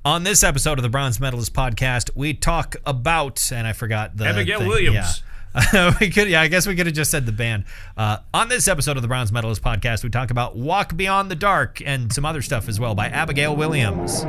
On this episode of the Bronze Metalist podcast, we talk about, and I forgot the Abigail thing. Williams. Yeah. I guess we could have just said the band. On this episode of the Bronze Medalist podcast, we talk about Walk Beyond the Dark and some other stuff as well by Abigail Williams.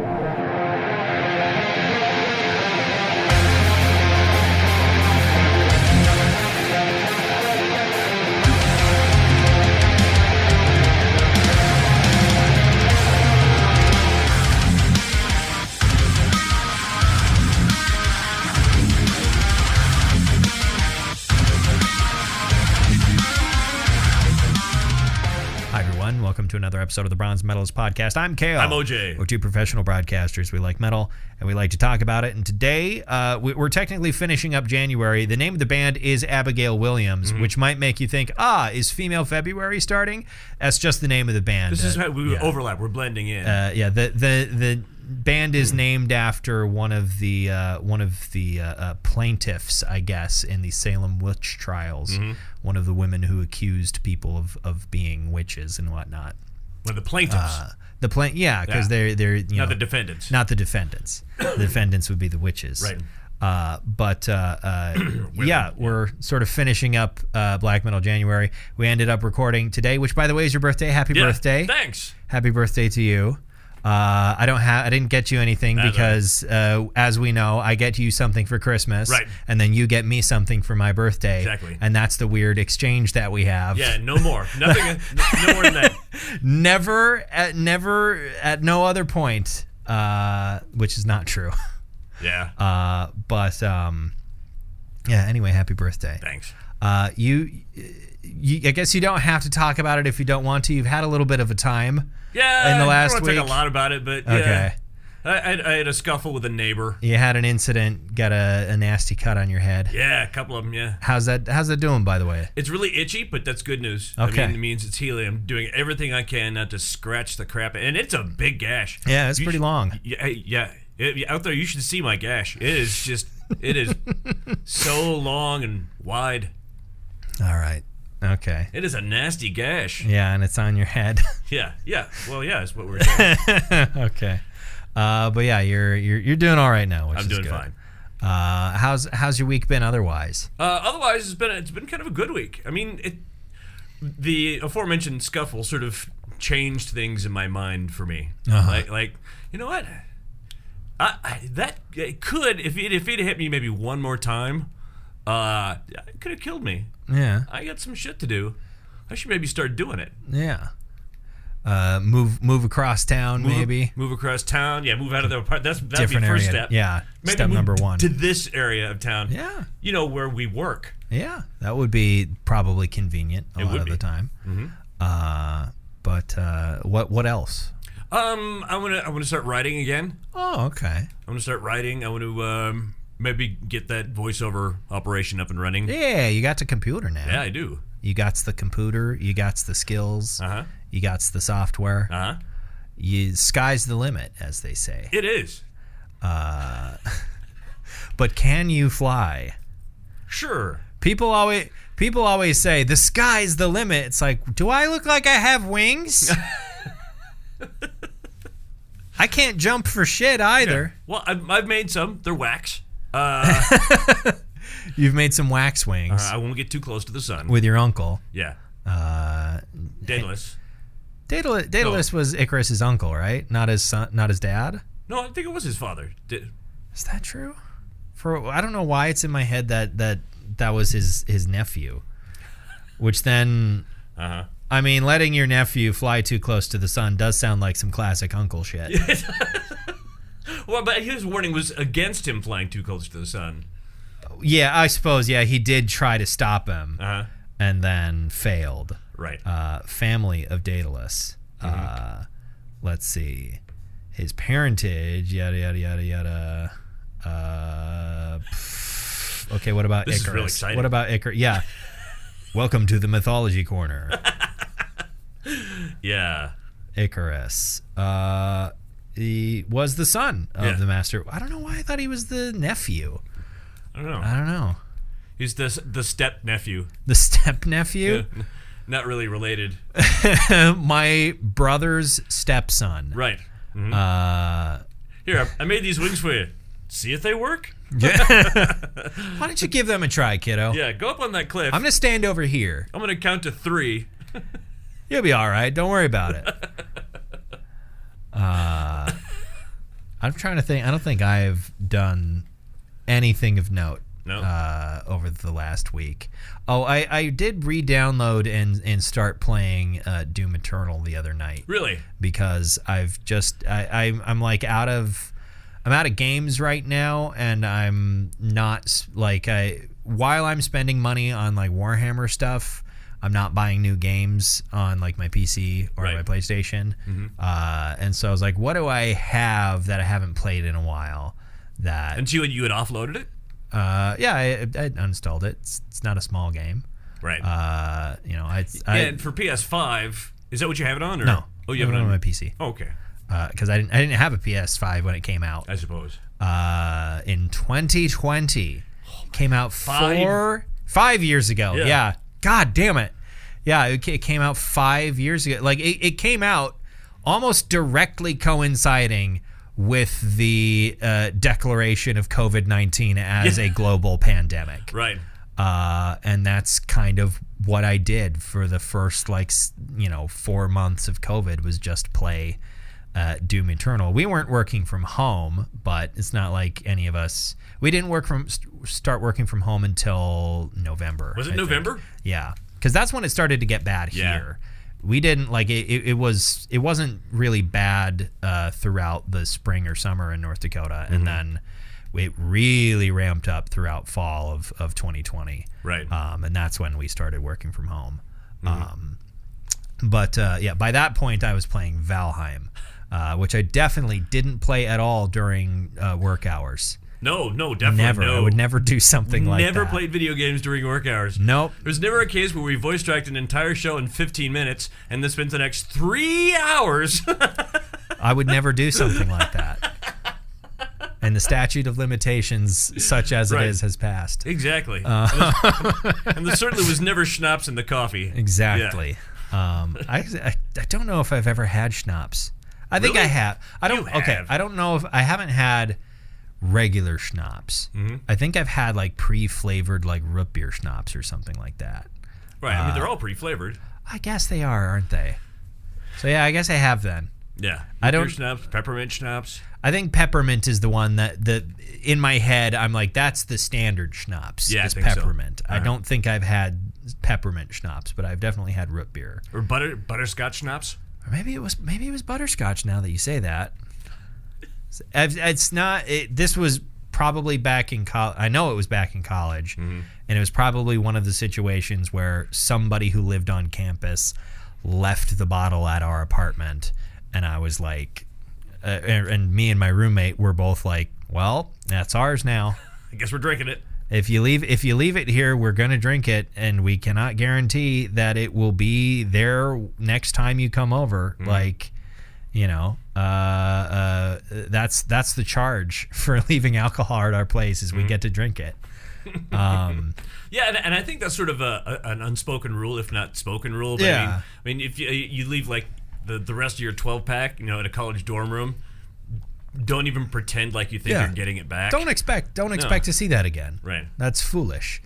Welcome to another episode of the Bronze Medalist podcast. I'm Kale. I'm OJ. We're two professional broadcasters. We like metal, and we like to talk about it. And today, we're technically finishing up January. The name of the band is Abigail Williams, which might make you think, is Female February starting? That's just the name of the band. This is how we overlap. We're blending in. The band is named after one of the plaintiffs, I guess, in the Salem witch trials. One of the women who accused people of being witches and whatnot. One of the plaintiffs. Because they're not the defendants. Not the defendants. The defendants would be the witches. Right. We're sort of finishing up Black Metal January. We ended up recording today, which, by the way, is your birthday. Happy birthday! Thanks. Happy birthday to you. I didn't get you anything because, as we know, I get you something for Christmas, right? And then you get me something for my birthday, exactly. And that's the weird exchange that we have. Yeah, no more, nothing, no more than that. Never at no other point, which is not true. Yeah. Anyway, happy birthday. Thanks. You, I guess you don't have to talk about it if you don't want to. You've had a little bit of a time. Yeah, in the last I don't week. want to talk a lot about it, but okay. Yeah. I had a scuffle with a neighbor. You had an incident, got a nasty cut on your head. Yeah, a couple of them, yeah. How's that doing, by the way? It's really itchy, but that's good news. Okay. I mean, it means it's healing. I'm doing everything I can not to scratch the crap. And it's a big gash. Yeah, it's pretty long. Yeah. Out there, you should see my gash. It is so long and wide. All right. Okay. It is a nasty gash. Yeah, and it's on your head. Yeah. Well, yeah, that's what we're saying. Okay. But yeah, you're doing all right now, which I'm is doing good. Fine. How's your week been otherwise? Otherwise, it's been kind of a good week. I mean, the aforementioned scuffle sort of changed things in my mind for me. Like you know what? It could if it had hit me maybe one more time, it could have killed me. Yeah. I got some shit to do. I should maybe start doing it. Yeah. Move across town, maybe. Move across town. Yeah, move out of the apartment. That'd different be the first area. step. Yeah. Maybe step number one. To this area of town. Yeah. You know, where we work. Yeah. That would be probably convenient a lot of the time. What else? I want to start writing again. Oh, okay. I want to start writing. I want to maybe get that voiceover operation up and running. Yeah, you got the computer now. Yeah, I do. You got the computer. You got the skills. You got the software. Sky's the limit, as they say. It is. But can you fly? Sure. People always say the sky's the limit. It's like, do I look like I have wings? I can't jump for shit either. Yeah. Well, I've made some. They're wax. You've made some wax wings. I won't get too close to the sun. With your uncle. Yeah. Daedalus. Daedalus was Icarus's uncle, right? Not his son, not his dad? No, I think it was his father. Is that true? I don't know why it's in my head that was his nephew. Which then I mean, letting your nephew fly too close to the sun does sound like some classic uncle shit. Well, but his warning was against him flying too close to the sun. Yeah, I suppose. Yeah, he did try to stop him, and then failed. Right. Family of Daedalus. Let's see, his parentage. Yada yada yada yada. Okay, what about this Icarus? Is really exciting. What about Icarus? Yeah. Welcome to the mythology corner. Yeah. Icarus. He was the son of the master. I don't know why I thought he was the nephew. I don't know. He's the step nephew. The step nephew? Yeah, not really related. My brother's stepson. Right. Here, I made these wings for you. See if they work? Yeah. Why don't you give them a try, kiddo? Yeah, go up on that cliff. I'm going to stand over here. I'm going to count to 3. You'll be all right. Don't worry about it. I'm trying to think. I don't think I've done anything of note over the last week. Oh, I did re-download and start playing Doom Eternal the other night. Really? Because I've just I'm like out of games right now, and I'm not like while I'm spending money on like Warhammer stuff, I'm not buying new games on like my PC or my PlayStation. And so I was like, what do I have that I haven't played in a while? And you had offloaded it? Yeah, I uninstalled it. It's not a small game. Right. And for PS5, is that what you have it on? Or? No. Oh, you have it on my PC. Oh, okay. Because I didn't have a PS5 when it came out. I suppose. In 2020, came out 5 years ago. Yeah. God damn it. Yeah, it came out 5 years ago. Like it came out almost directly coinciding with the declaration of COVID-19 as a global pandemic. Right. And that's kind of what I did for the first 4 months of COVID, was just play Doom Eternal. We weren't working from home, but it's not like any of us. We didn't start working from home until November. Was it November? Yeah, because that's when it started to get bad here. We didn't like it. It wasn't really bad throughout the spring or summer in North Dakota, and then it really ramped up throughout fall of 2020. Right. And that's when we started working from home. But by that point I was playing Valheim, which I definitely didn't play at all during work hours. No, definitely never. No. I would never do something like that. Never played video games during work hours. Nope. There's never a case where we voice tracked an entire show in 15 minutes and then spent the next 3 hours. I would never do something like that. And the statute of limitations, such as it is, has passed. Exactly. And there certainly was never schnapps in the coffee. Exactly. Yeah. I don't know if I've ever had schnapps. I think I have. I don't. Okay. I don't know if I haven't had regular schnapps. I think I've had like pre-flavored like root beer schnapps or something like that. Right. I mean, they're all pre-flavored. I guess they are, aren't they? So yeah, I guess I have then. Yeah. Beer schnapps, peppermint schnapps. I think peppermint is the one that in my head I'm like, that's the standard schnapps. Yeah, is I think peppermint. So. I don't think I've had peppermint schnapps, but I've definitely had root beer. Or butterscotch schnapps. Or maybe it was butterscotch. Now that you say that. It's not. This was probably back in college. I know it was back in college, and it was probably one of the situations where somebody who lived on campus left the bottle at our apartment, and I was like, and me and my roommate were both like, "Well, that's ours now. I guess we're drinking it. If you leave it here, we're gonna drink it, and we cannot guarantee that it will be there next time you come over." Like. That's the charge for leaving alcohol at our place is we get to drink it. Yeah, and I think that's sort of an unspoken rule, if not spoken rule. But yeah. I mean, if you leave like the rest of your 12-pack, in a college dorm room, don't even pretend like you think you're getting it back. Don't expect to see that again. Right. That's foolish.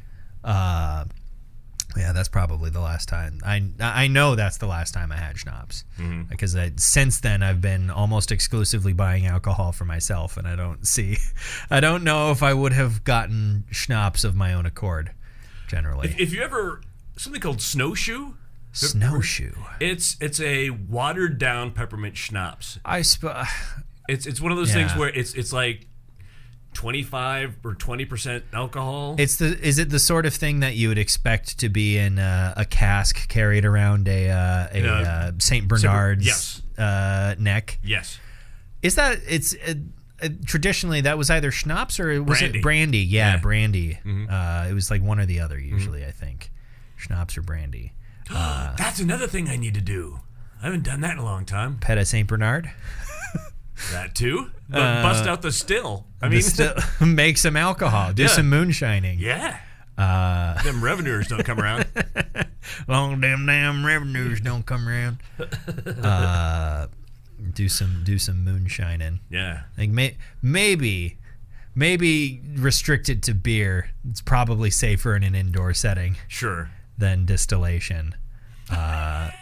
Yeah, that's probably the last time. I know that's the last time I had schnapps, because since then I've been almost exclusively buying alcohol for myself, and I don't know if I would have gotten schnapps of my own accord. Generally, if you ever something called snowshoe. Snowshoe. It's a watered down peppermint schnapps. It's one of those things where it's like 25 or 20% alcohol. Is it the sort of thing that you would expect to be in a cask carried around a Saint Bernard's neck? Yes. Is that traditionally that was either schnapps or was it brandy? Yeah, brandy. It was like one or the other usually. I think schnapps or brandy. That's another thing I need to do. I haven't done that in a long time. Pet a Saint Bernard. That too, but bust out the still. Make some alcohol. Do some moonshining. Yeah. Them revenuers don't come around. Long damn revenues don't come around. Do some moonshining. Yeah. Like maybe restrict it to beer. It's probably safer in an indoor setting. Sure. Than distillation. I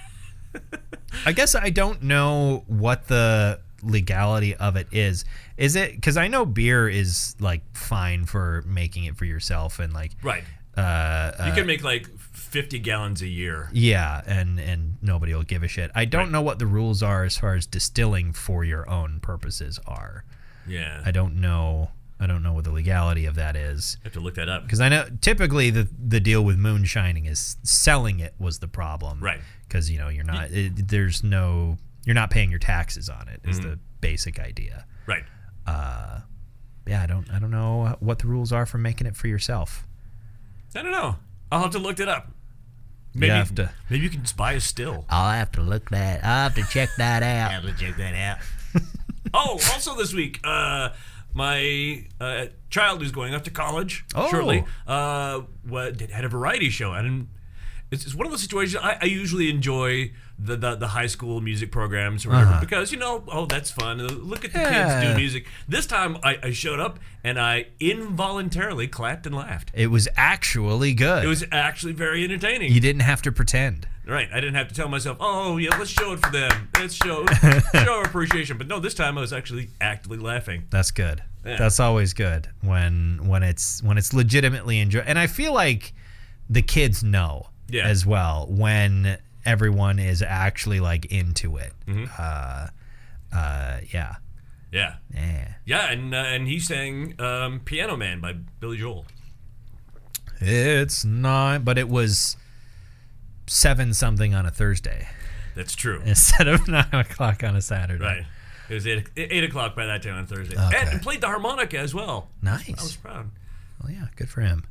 guess I don't know what the legality of it is. Is it because I know beer is like fine for making it for yourself and like right. You can make like 50 gallons a year. Yeah, and nobody will give a shit. I don't know what the rules are as far as distilling for your own purposes are. Yeah. I don't know what the legality of that is. I have to look that up. Because I know typically the deal with moonshining is selling it was the problem. Right. Because you're not you're not paying your taxes on it is the basic idea. Right. Yeah, I don't know what the rules are for making it for yourself. I don't know. I'll have to look that up. Maybe you can just buy a still. I'll have to check that out. Oh, also this week, my child who's going off to college shortly had a variety show, and it's one of those situations I usually enjoy the high school music programs or whatever because that's fun. Look at the kids do music. This time I showed up and I involuntarily clapped and laughed. It was actually good. It was actually very entertaining. You didn't have to pretend. Right, I didn't have to tell myself, "Oh yeah, let's show it for them. Let's show our appreciation." But no, this time I was actually actively laughing. That's good. Yeah. That's always good when it's legitimately enjoyed. And I feel like the kids know as well when everyone is actually like into it. Yeah, and he sang "Piano Man" by Billy Joel. It's not, but it was 7-something on a Thursday. That's true. Instead of 9 o'clock on a Saturday. Right. It was 8 o'clock by that time on Thursday. Okay. And played the harmonica as well. Nice. I was proud. Well, yeah, good for him.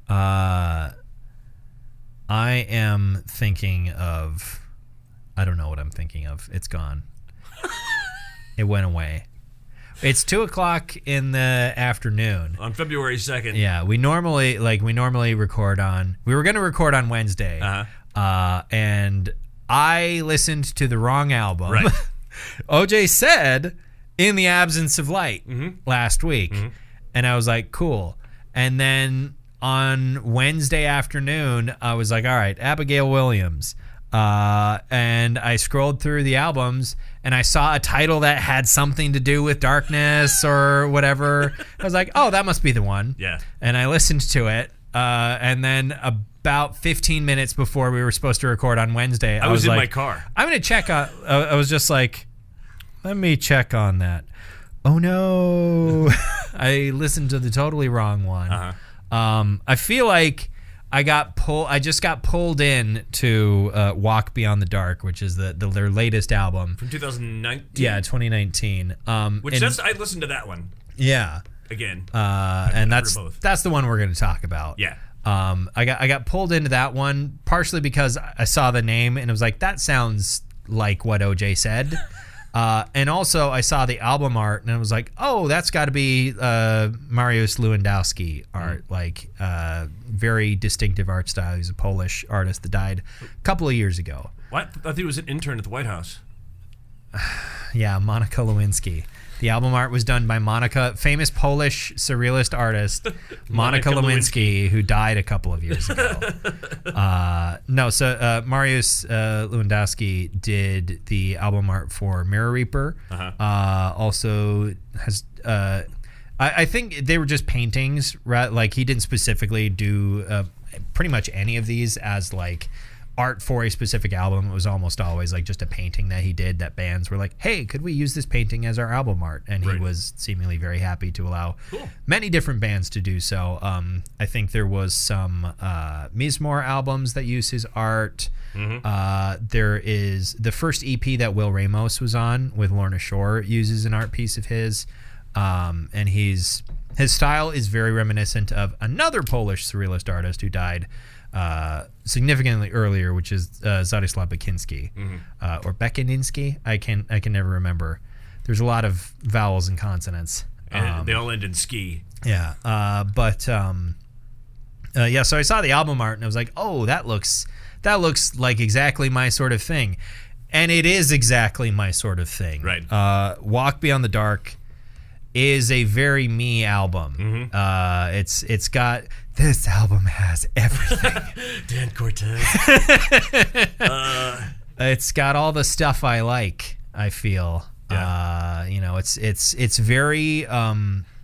I am thinking of... I don't know what I'm thinking of. It's gone. It went away. It's 2 o'clock in the afternoon. On February 2nd. Yeah, we normally record on... We were going to record on Wednesday. And I listened to the wrong album. Right. OJ said "In the Absence of Light" last week. And I was like, cool. And then on Wednesday afternoon, I was like, all right, Abigail Williams. And I scrolled through the albums and I saw a title that had something to do with darkness or whatever. I was like, oh, that must be the one. Yeah. And I listened to it. And then about 15 minutes before we were supposed to record on Wednesday, I was in like, my car. I'm going to check on, I was just like, let me check on that. Oh no. I listened to the totally wrong one. I feel like I just got pulled in to Walk Beyond the Dark, which is their latest album from 2019. Yeah, 2019. I listened to that one. Yeah. Again. And that's the one we're going to talk about. Yeah. I got pulled into that one partially because I saw the name and it was like, that sounds like what OJ said. And also I saw the album art and I was like, oh, that's got to be Mariusz Lewandowski art, like very distinctive art style. He's a Polish artist that died a couple of years ago. What? I thought he was an intern at the White House. Yeah, Monica Lewinsky. The album art was done by famous Polish surrealist artist Monica Lewinsky, who died a couple of years ago. Mariusz Lewandowski did the album art for Mirror Reaper. Also has... I think they were just paintings, right? Like he didn't specifically do pretty much any of these as like art for a specific album. It was almost always like just a painting that he did that bands were like, hey, could we use this painting as our album art? And he was seemingly very happy to allow many different bands to do so. I think there was some Mizmor albums that use his art. There is the first EP that Will Ramos was on with Lorna Shore uses an art piece of his. And his style is very reminiscent of another Polish surrealist artist who died significantly earlier, which is Zadyslaw Bekinski or Bekininski. I can never remember. There's a lot of vowels and consonants. And they all end in ski. Yeah. So I saw the album art and I was like, oh, that looks like exactly my sort of thing. And it is exactly my sort of thing. Right. Walk Beyond the Dark is a very me album. It's got, this album has everything. Dan Cortez. It's got all the stuff I like, I feel. Yeah. It's very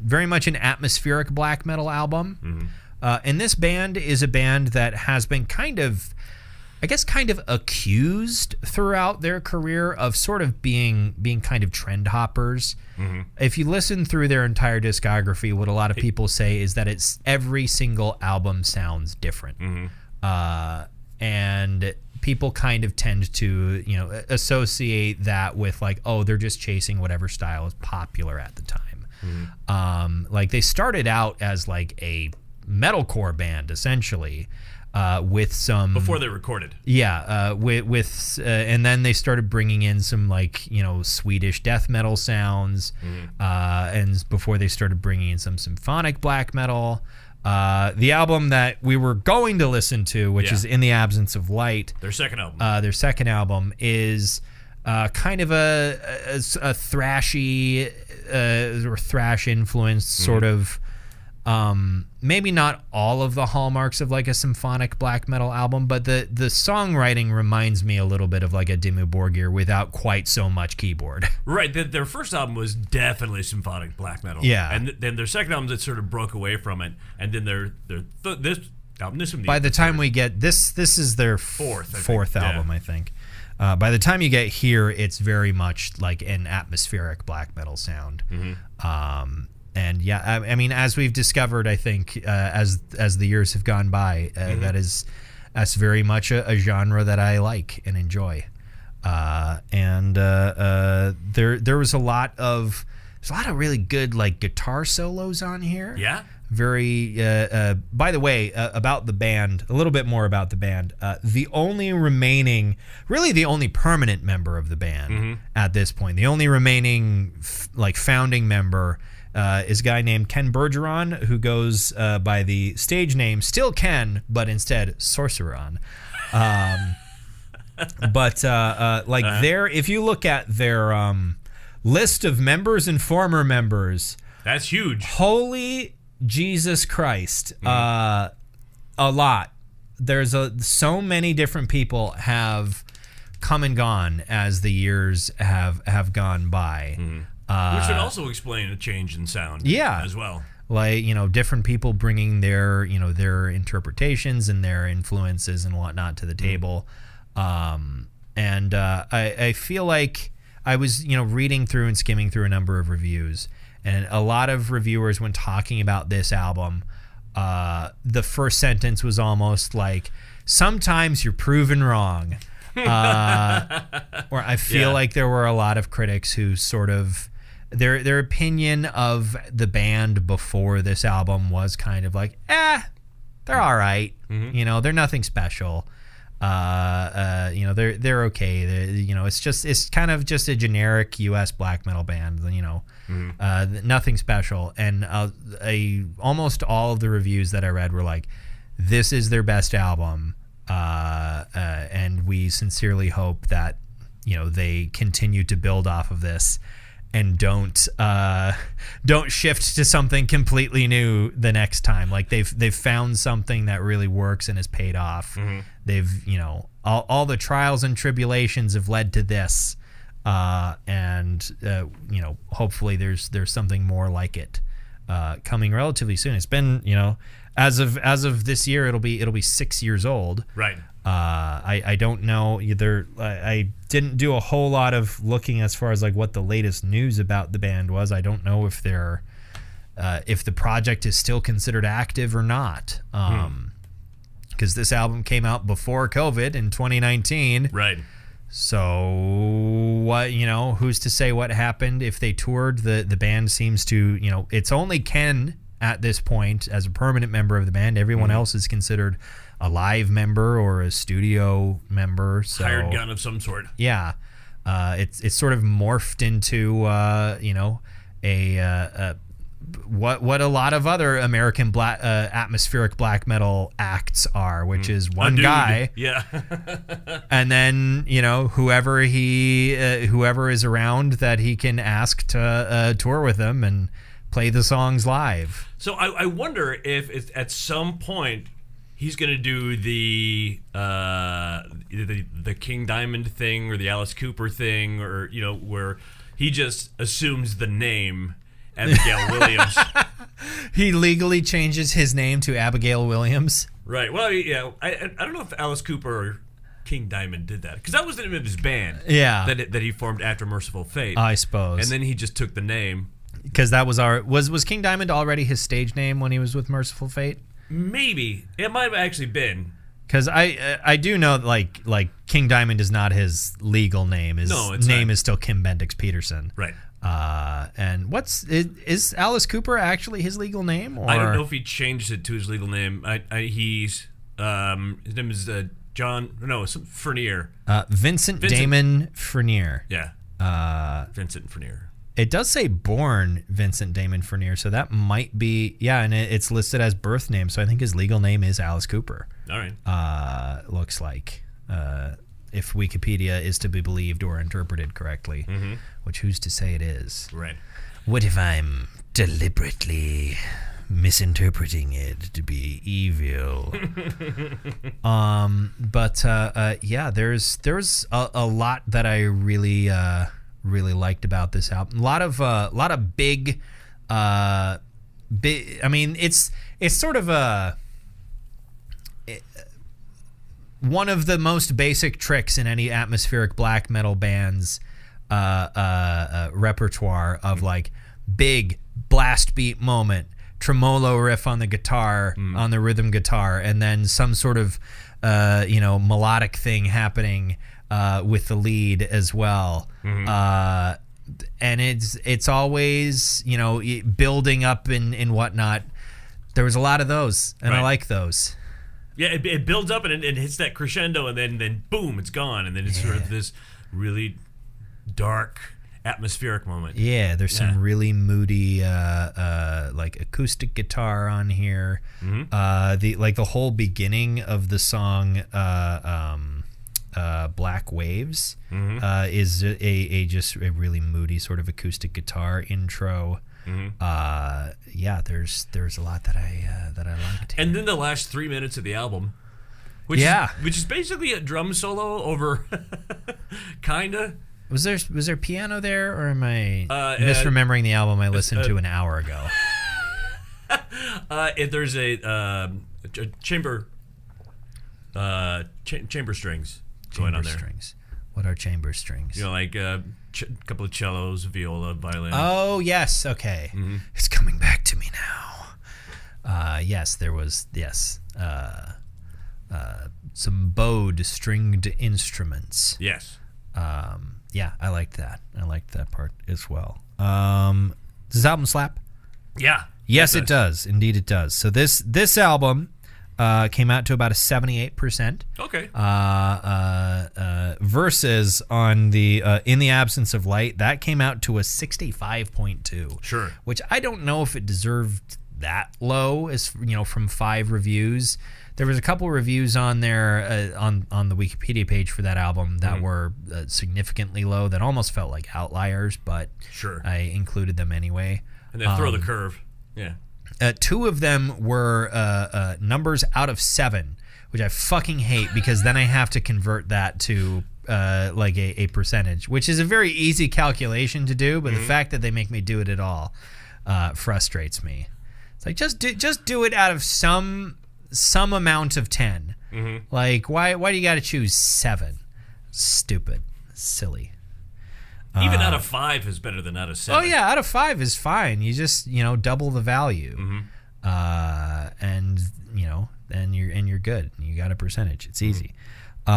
very much an atmospheric black metal album. And this band is a band that has been kind of accused throughout their career of sort of being kind of trend hoppers. If you listen through their entire discography, what a lot of people say is that it's every single album sounds different. And people kind of tend to, associate that with like, oh, they're just chasing whatever style is popular at the time. Like they started out as like a metalcore band essentially. With some before they recorded, and then they started bringing in some like Swedish death metal sounds, and before they started bringing in some symphonic black metal. The album that we were going to listen to, which is In the Absence of Light, their second album, is kind of a thrashy or thrash influenced sort of. Maybe not all of the hallmarks of like a symphonic black metal album, but the songwriting reminds me a little bit of like a Dimmu Borgir without quite so much keyboard. Right. Their first album was definitely symphonic black metal. Yeah. And then their second album that sort of broke away from it, and then this album. By the time we get this is their fourth album, I think. By the time you get here, it's very much like an atmospheric black metal sound. And yeah, I mean, as we've discovered, I think as the years have gone by, that's very much a genre that I like and enjoy. And there was a lot of really good like guitar solos on here. Yeah. Very. By the way, about the band, a little bit more about the band. The only permanent member of the band at this point, the only remaining founding member. Is a guy named Ken Bergeron, who goes by the stage name still Ken, but instead Sorceron. If you look at their list of members and former members, that's huge. Holy Jesus Christ! A lot. There's so many different people have come and gone as the years have gone by. Which would also explain a change in sound as well. Like, different people bringing their interpretations and their influences and whatnot to the table. I feel like I was, reading through and skimming through a number of reviews, and a lot of reviewers, when talking about this album, the first sentence was almost like, sometimes you're proven wrong. Or I feel like there were a lot of critics who sort of their opinion of the band before this album was kind of like, they're all right. They're nothing special. They're okay. It's kind of just a generic US black metal band. Nothing special. And almost all of the reviews that I read were like, this is their best album. And we sincerely hope that they continue to build off of this and don't shift to something completely new the next time. Like they've found something that really works and has paid off. They've all the trials and tribulations have led to this, and hopefully there's something more like it coming relatively soon. It's been as of this year, it'll be 6 years old. Right. I don't know either. I didn't do a whole lot of looking as far as like what the latest news about the band was. I don't know if if the project is still considered active or not. Because this album came out before COVID in 2019. Right. So what, who's to say what happened if they toured? The band seems to, it's only Ken at this point as a permanent member of the band. Everyone else is considered a live member or a studio member. So, hired gun of some sort. Yeah. It's sort of morphed into, a what a lot of other American atmospheric black metal acts are, which is one guy, and then whoever is around that he can ask to tour with him and play the songs live. So I wonder if it's, at some point he's going to do the King Diamond thing or the Alice Cooper thing, or where he just assumes the name Abigail Williams. He legally changes his name to Abigail Williams. Right. Well, yeah. I don't know if Alice Cooper or King Diamond did that, because that was the name of his band. Yeah. That he formed after Merciful Fate, I suppose. And then he just took the name. Because that was was King Diamond already his stage name when he was with Merciful Fate? Maybe it might have actually been. Because I do know like King Diamond is not his legal name. His name is still Kim Bendix Peterson. Right. And is Alice Cooper actually his legal name? Or? I don't know if he changed it to his legal name. His name is Fernier. Vincent Damon Fernier. Yeah. Vincent Fernier. It does say born Vincent Damon Fernier, so that might be, and it's listed as birth name, so I think his legal name is Alice Cooper. All right. Looks like, if Wikipedia is to be believed or interpreted correctly, which who's to say it is? Right. What if I'm deliberately misinterpreting it to be evil? There's a lot that I really liked about this album. A lot of big. I mean, it's sort of one of the most basic tricks in any atmospheric black metal band's repertoire of like big blast beat moment, tremolo riff on the guitar, on the rhythm guitar, and then some sort of melodic thing happening with the lead as well. And it's always building up and whatnot. There was a lot of those, and I like those. Yeah, it builds up and it hits that crescendo, and then boom, it's gone, and then it's sort of this really dark atmospheric moment. Yeah, there's some really moody like acoustic guitar on here. The whole beginning of the song Black Waves is just a really moody sort of acoustic guitar intro. There's a lot that I liked here. And then the last 3 minutes of the album, which is basically a drum solo over kinda. Was there piano there, or am I misremembering the album I listened to an hour ago? There's a chamber strings going on there. Strings. What are chamber strings? Like a couple of cellos, viola, violin. Oh yes, okay. It's coming back to me now. Yes, there was some bowed stringed instruments. Yes. I liked that. I liked that part as well. Does this album slap? Yeah. Yes, it does. Indeed, it does. So this album came out to about a 78%. Okay. Versus on the In the Absence of Light, that came out to a 65.2. Sure. Which I don't know if it deserved that low, as from 5 reviews. There was a couple reviews on there on the Wikipedia page for that album that were significantly low, that almost felt like outliers, but sure, I included them anyway. And then throw the curve. Yeah. 2 of them were numbers out of 7, which I fucking hate, because then I have to convert that to like a percentage, which is a very easy calculation to do, but the fact that they make me do it at all frustrates me. It's like, just do it out of some amount of 10. Like, why do you got to choose 7? Stupid, silly. Even out of 5 is better than out of 7. Oh yeah, out of 5 is fine. You just double the value, and you're good. You got a percentage. It's easy. This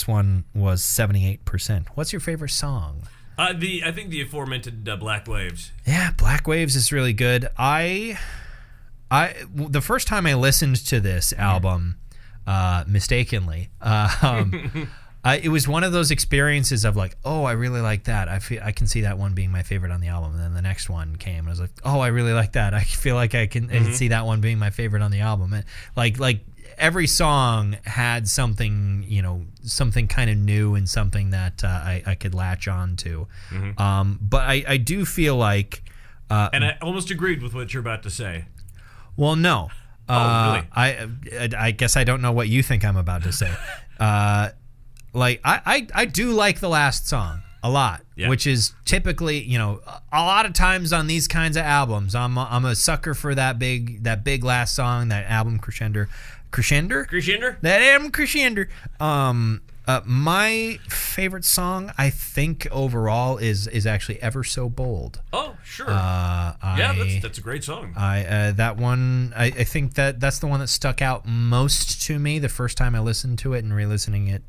one was 78%. What's your favorite song? I think the aforementioned Black Waves. Yeah, Black Waves is really good. The first time I listened to this album, mistakenly, It was one of those experiences of like, oh, I really like that. I can see that one being my favorite on the album. And then the next one came, and I was like, oh, I really like that. I feel like I can see that one being my favorite on the album. And like every song had something, something kind of new and something that I could latch on to. But I do feel like, and I almost agreed with what you're about to say. Well, no. Really? I guess I don't know what you think I'm about to say. Like I do like the last song a lot, which is typically, a lot of times on these kinds of albums, I'm a sucker for that big last song, that album crescendo. That album crescendo. My favorite song, I think overall, is actually Ever So Bold. Oh, sure. That's a great song. That one, I think that's the one that stuck out most to me the first time I listened to it, and re-listening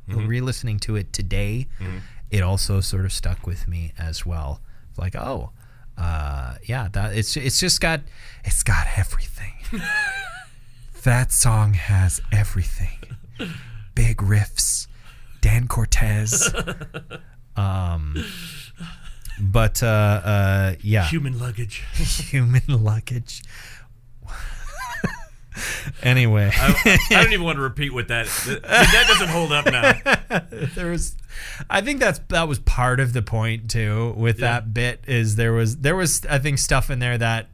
to it today. It also sort of stuck with me as well. Like, it's got everything. That song has everything. Big riffs. Dan Cortez. Human luggage. Human luggage. Anyway. I don't even want to repeat what that doesn't hold up now. I think that was part of the point too with that bit, is there was I think stuff in there that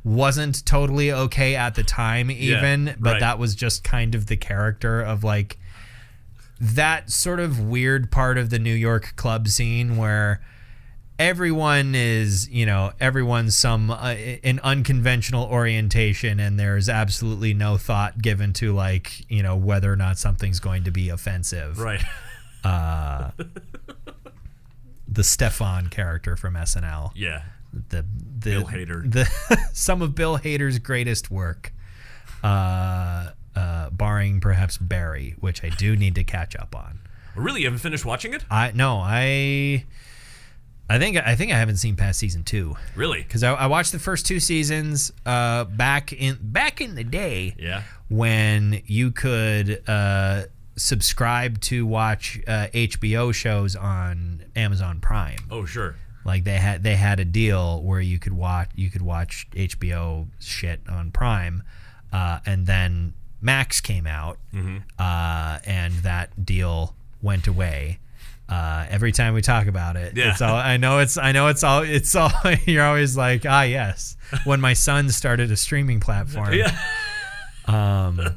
wasn't totally okay at the time even, but that was just kind of the character of like that sort of weird part of the New York club scene where everyone is, everyone's an unconventional orientation, and there's absolutely no thought given to like, whether or not something's going to be offensive. Right. The Stefan character from SNL. Yeah. The Bill Hader. Some of Bill Hader's greatest work. Barring perhaps Barry, which I do need to catch up on. Really, you haven't finished watching it? I think I haven't seen past season 2. Really? Because I watched the first 2 seasons back in the day. Yeah. When you could subscribe to watch HBO shows on Amazon Prime. Oh, sure. Like they had a deal where you could watch HBO shit on Prime, and then Max came out, and that deal went away. Every time we talk about it, it's all. I know it's all. You're always like, yes. When my son started a streaming platform, like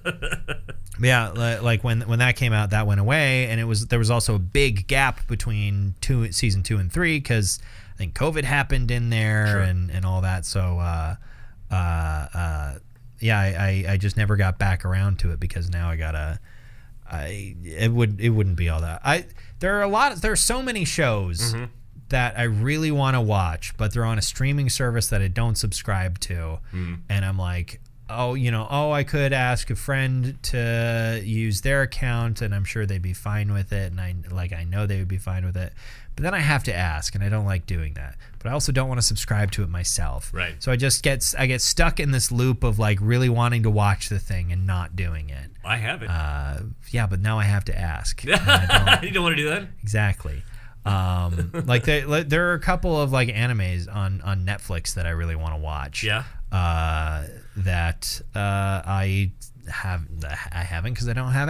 when that came out, that went away, and there was also a big gap between season 2 and 3 because I think COVID happened in there and all that. So I just never got back around to it because now it wouldn't be all that. There are so many shows that I really want to watch, but they're on a streaming service that I don't subscribe to, and I'm like, I could ask a friend to use their account, and I'm sure they'd be fine with it, and I know they would be fine with it. But then I have to ask, and I don't like doing that. But I also don't want to subscribe to it myself. Right. So I get stuck in this loop of like really wanting to watch the thing and not doing it. I have it. But now I have to ask. You don't want to do that? Exactly. Like there are a couple of like animes on Netflix that I really want to watch. Yeah. That I haven't because I don't have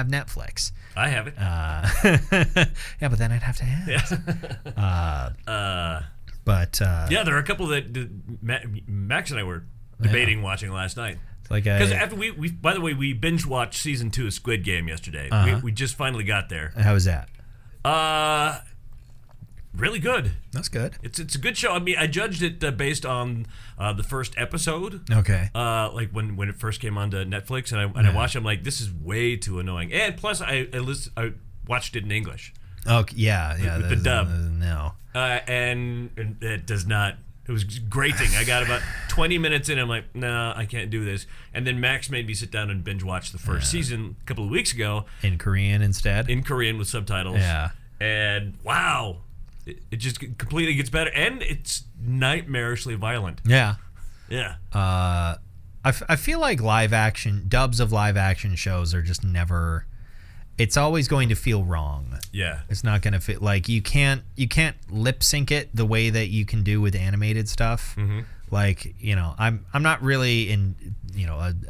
Netflix. I have it. Yeah, but then I'd have to ask. Yeah, there are a couple that Max and I were debating watching last night. Because after we by the way, we binge watched season 2 of Squid Game yesterday. We just finally got there. How was that? Really good. That's good. It's a good show. I mean, I judged it based on the first episode. Okay. Like when it first came onto Netflix, and I watched it, I'm like, this is way too annoying. And plus, I watched it in English. Oh yeah. With the dub. No. And it does not. It was grating. I got about 20 minutes in. I'm like, no, I can't do this. And then Max made me sit down and binge watch the first season a couple of weeks ago. In Korean instead? In Korean with subtitles. Yeah. And wow. It just completely gets better. And it's nightmarishly violent. Yeah. Yeah. I feel like dubs of live action shows are just never it's always going to feel wrong. Yeah. It's not going to fit. Like you can't lip sync it the way that you can do with animated stuff. Mm-hmm. Like, I'm not really an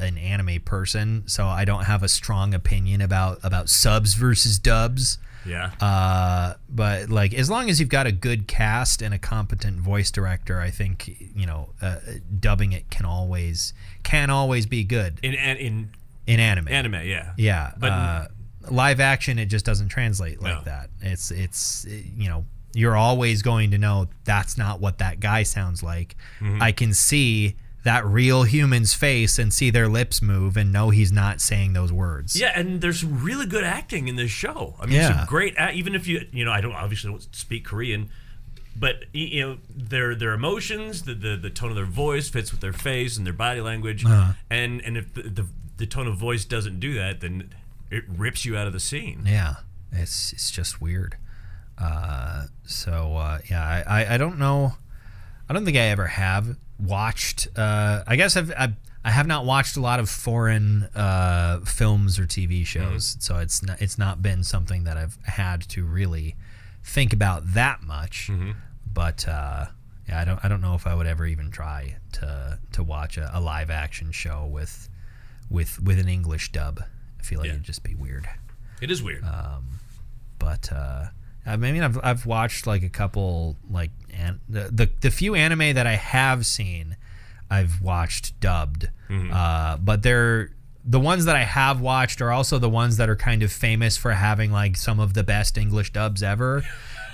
anime person, so I don't have a strong opinion about subs versus dubs. Yeah. But like, as long as you've got a good cast and a competent voice director, I think dubbing it can always be good In anime. Anime, yeah. Yeah. But live action, it just doesn't translate like that. It's you're always going to know that's not what that guy sounds like. Mm-hmm. I can see that real human's face and see their lips move and know he's not saying those words. Yeah, and there's some really good acting in this show. I mean, some great, even if I don't speak Korean, but their emotions, the tone of their voice fits with their face and their body language, and if the tone of voice doesn't do that, then it rips you out of the scene. Yeah, it's just weird. I don't know. I don't think I ever have watched. I guess I have not watched a lot of foreign films or TV shows, so it's not been something that I've had to really think about that much. Mm-hmm. But I don't know if I would ever even try to watch a live action show with an English dub. I feel like it'd just be weird. It is weird. I mean, I've watched like a couple, like the few anime that I have seen, I've watched dubbed. Mm-hmm. But the ones that I have watched are also the ones that are kind of famous for having like some of the best English dubs ever.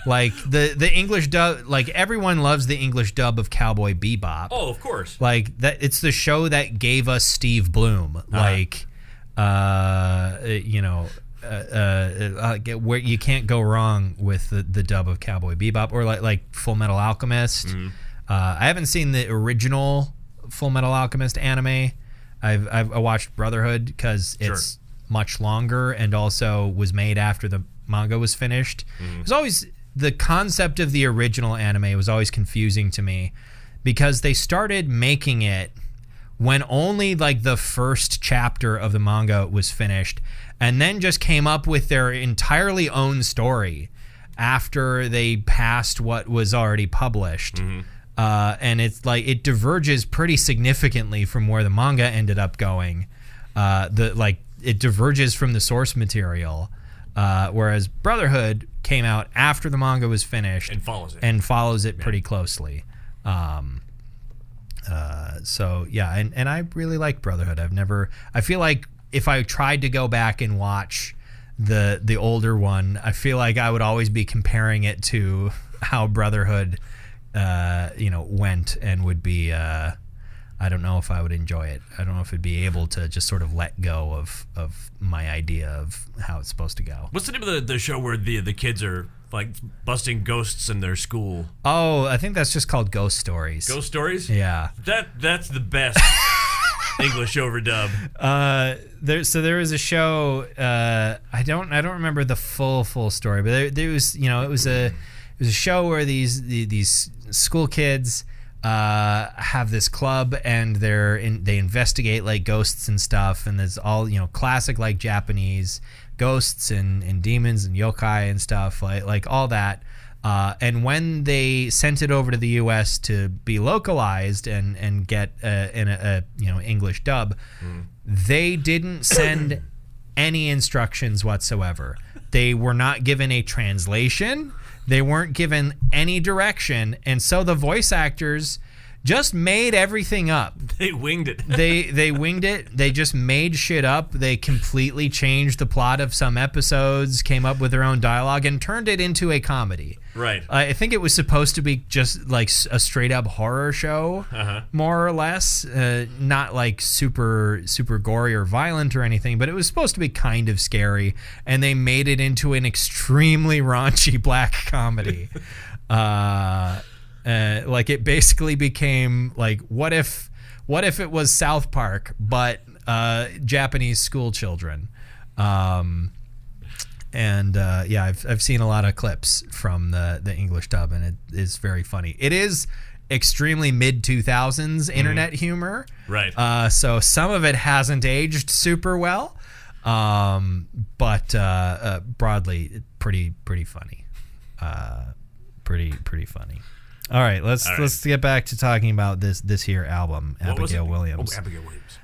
Like the English dub, like everyone loves the English dub of Cowboy Bebop. Oh, of course. Like that, it's the show that gave us Steve Bloom. Like, where you can't go wrong with the dub of Cowboy Bebop, or like Full Metal Alchemist. Mm-hmm. I haven't seen the original Full Metal Alchemist anime. I watched Brotherhood because it's much longer and also was made after the manga was finished. Mm-hmm. It was always the concept of the original anime was always confusing to me because they started making it when only like the first chapter of the manga was finished, and then just came up with their entirely own story after they passed what was already published. Mm-hmm. And it's like it diverges pretty significantly from where the manga ended up going. It diverges from the source material, whereas Brotherhood came out after the manga was finished and follows it pretty closely. And I really like Brotherhood. I feel like if I tried to go back and watch the older one, I feel like I would always be comparing it to how Brotherhood went, and would be I don't know if I would enjoy it. I don't know if I'd be able to just sort of let go of my idea of how it's supposed to go. What's the name of the show where the kids are like busting ghosts in their school? Oh, I think that's just called Ghost Stories. Ghost Stories? Yeah. That's the best English overdub. There was a show. I don't remember the full story, but there was it was a show where these school kids have this club, and they investigate like ghosts and stuff, and there's all classic like Japanese ghosts and demons and yokai and stuff like all that. And when they sent it over to the U.S. to be localized and get an English dub, they didn't send any instructions whatsoever. They were not given a translation. They weren't given any direction, and so the voice actors just made everything up. They winged it. They winged it. They just made shit up. They completely changed the plot of some episodes, came up with their own dialogue, and turned it into a comedy. Right. I think it was supposed to be just like a straight up horror show, more or less. Not like super gory or violent or anything, but it was supposed to be kind of scary, and they made it into an extremely raunchy black comedy. Like it basically became like what if it was South Park but Japanese school children. I've seen a lot of clips from the English dub, and it is very funny. It is extremely mid-2000s internet humor. Right. So some of it hasn't aged super well. But broadly, pretty funny. Pretty funny. All right, let's get back to talking about this here album, Abigail Williams. Oh, Abigail Williams.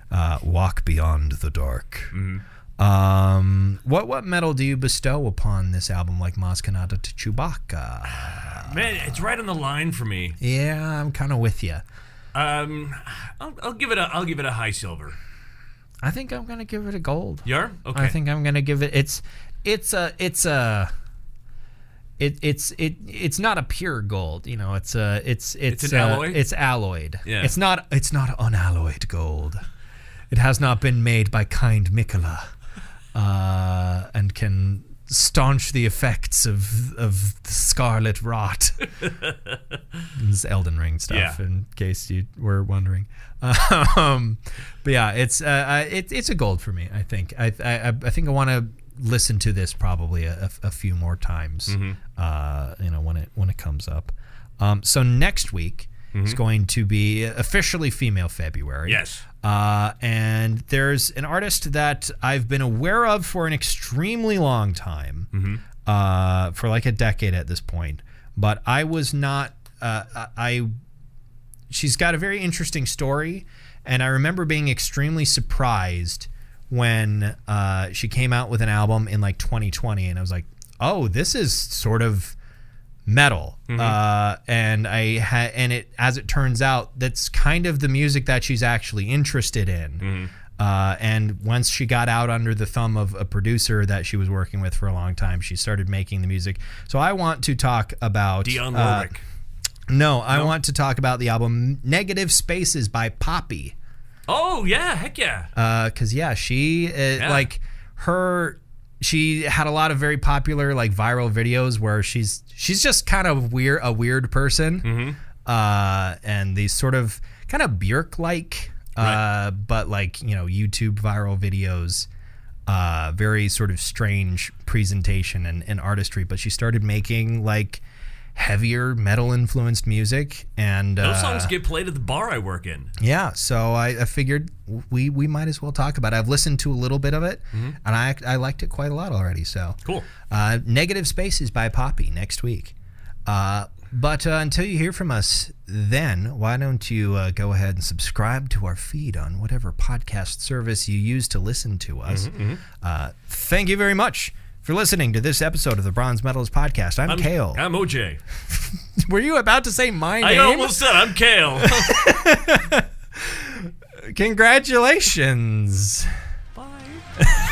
Walk Beyond the Dark. Mm-hmm. What metal do you bestow upon this album, like Maz Kanata to Chewbacca? Man, it's right on the line for me. Yeah, I'm kind of with you. I'll give it a high silver. I think I'm gonna give it a gold. You are? Okay. I think I'm gonna give it. It's not a pure gold. You know, it's an alloy. It's alloyed. Yeah. It's not unalloyed gold. It has not been made by kind Mikola, and can staunch the effects of the scarlet rot. This is Elden Ring stuff, in case you were wondering. But yeah, it's a gold for me. I think I think I want to listen to this probably a few more times. When it comes up. So next week is going to be officially Female February. Yes. And there's an artist that I've been aware of for an extremely long time, for like a decade at this point. But I was not. She's got a very interesting story, and I remember being extremely surprised when she came out with an album in like 2020, and I was like, "Oh, this is sort of metal." And as it turns out, that's kind of the music that she's actually interested in. And once she got out under the thumb of a producer that she was working with for a long time, she started making the music. So I want to talk about Dionne Warwick. No, I want to talk about the album Negative Spaces by Poppy. Oh yeah, heck yeah. Because she she had a lot of very popular like viral videos where she's just kind of a weird person, and these sort of kind of Björk-like, but like YouTube viral videos, very sort of strange presentation and artistry. But she started making like heavier metal influenced music, and those songs get played at the bar I work in. Yeah, so I figured we might as well talk about it. I've listened to a little bit of it, and I liked it quite a lot already. So cool. Negative Spaces by Poppy next week. But until you hear from us, then why don't you go ahead and subscribe to our feed on whatever podcast service you use to listen to us. Thank you very much for listening to this episode of the Bronze Metalist Podcast. I'm Kale. I'm OJ. Were you about to say my name? I almost said I'm Kale. Congratulations. Bye.